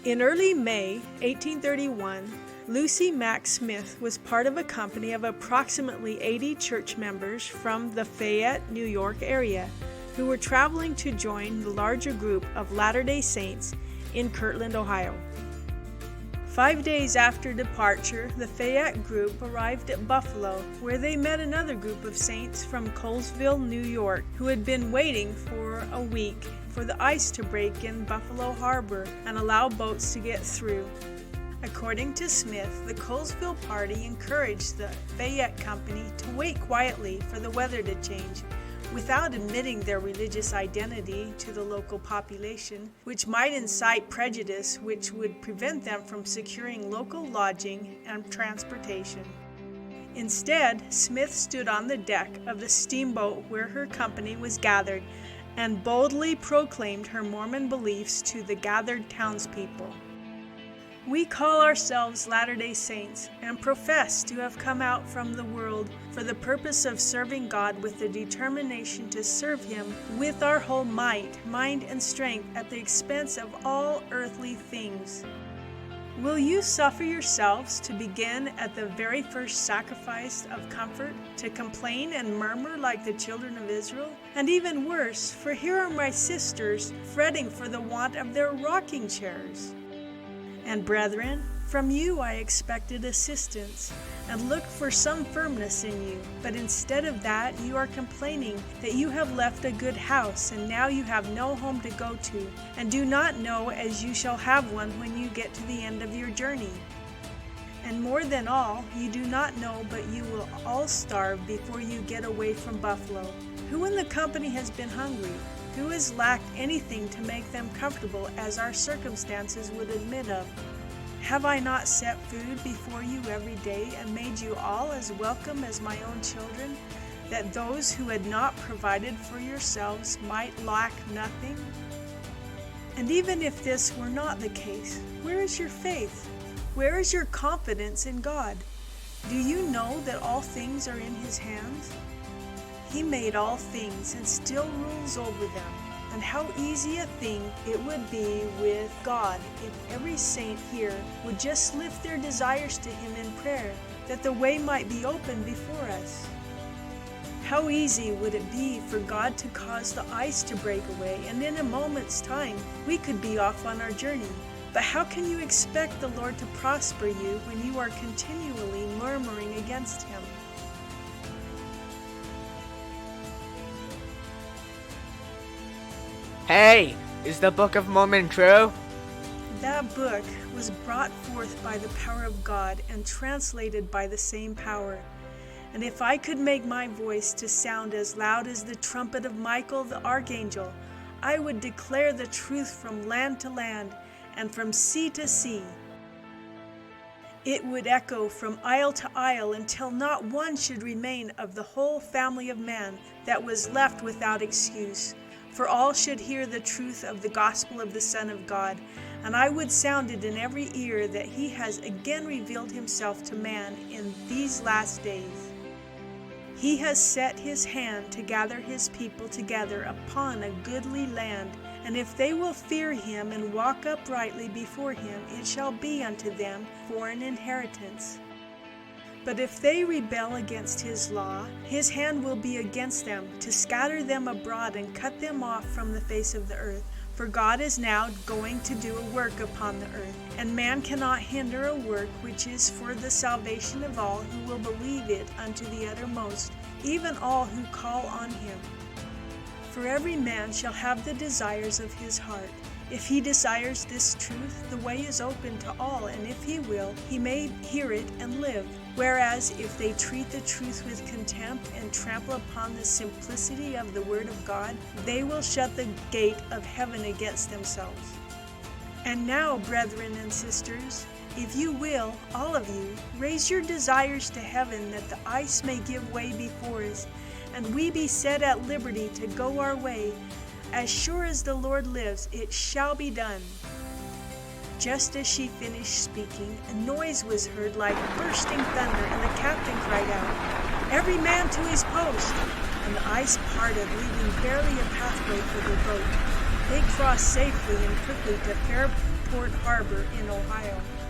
In early May 1831, Lucy Mack Smith was part of a company of approximately 80 church members from the Fayette, New York area, who were traveling to join the larger group of Latter-day Saints in Kirtland, Ohio. 5 days after departure, the Fayette group arrived at Buffalo, where they met another group of saints from Colesville, New York, who had been waiting for a week for the ice to break in Buffalo Harbor and allow boats to get through. According to Smith, the Colesville party encouraged the Fayette company to wait quietly for the weather to change, without admitting their religious identity to the local population, which might incite prejudice which would prevent them from securing local lodging and transportation. Instead, Smith stood on the deck of the steamboat where her company was gathered and boldly proclaimed her Mormon beliefs to the gathered townspeople. We call ourselves Latter-day Saints and profess to have come out from the world for the purpose of serving God with the determination to serve Him with our whole might, mind, and strength at the expense of all earthly things. Will you suffer yourselves to begin at the very first sacrifice of comfort, to complain and murmur like the children of Israel? And even worse, for here are my sisters fretting for the want of their rocking chairs. And brethren, from you I expected assistance, and looked for some firmness in you. But instead of that, you are complaining that you have left a good house, and now you have no home to go to, and do not know as you shall have one when you get to the end of your journey. And more than all, you do not know, but you will all starve before you get away from Buffalo. Who in the company has been hungry? Who has lacked anything to make them comfortable as our circumstances would admit of? Have I not set food before you every day and made you all as welcome as my own children, that those who had not provided for yourselves might lack nothing? And even if this were not the case, where is your faith? Where is your confidence in God? Do you know that all things are in His hands? He made all things and still rules over them. And how easy a thing it would be with God if every saint here would just lift their desires to Him in prayer, that the way might be open before us. How easy would it be for God to cause the ice to break away, and in a moment's time we could be off on our journey. But how can you expect the Lord to prosper you when you are continually murmuring against Him? Hey, is the Book of Mormon true? That book was brought forth by the power of God and translated by the same power. And if I could make my voice to sound as loud as the trumpet of Michael the archangel, I would declare the truth from land to land and from sea to sea. It would echo from isle to isle until not one should remain of the whole family of man that was left without excuse. For all should hear the truth of the gospel of the Son of God, and I would sound it in every ear that He has again revealed Himself to man in these last days. He has set His hand to gather His people together upon a goodly land, and if they will fear Him and walk uprightly before Him, it shall be unto them for an inheritance. But if they rebel against His law, His hand will be against them, to scatter them abroad and cut them off from the face of the earth. For God is now going to do a work upon the earth, and man cannot hinder a work which is for the salvation of all who will believe it unto the uttermost, even all who call on Him. For every man shall have the desires of his heart. If he desires this truth, the way is open to all, and if he will, he may hear it and live. Whereas if they treat the truth with contempt and trample upon the simplicity of the word of God, they will shut the gate of heaven against themselves. And now, brethren and sisters, if you will, all of you, raise your desires to heaven, that the ice may give way before us, and we be set at liberty to go our way. As sure as the Lord lives, it shall be done. Just as she finished speaking, a noise was heard like bursting thunder, and the captain cried out, "Every man to his post!" And the ice parted, leaving barely a pathway for the boat. They crossed safely and quickly to fair Newport Harbor in Ohio.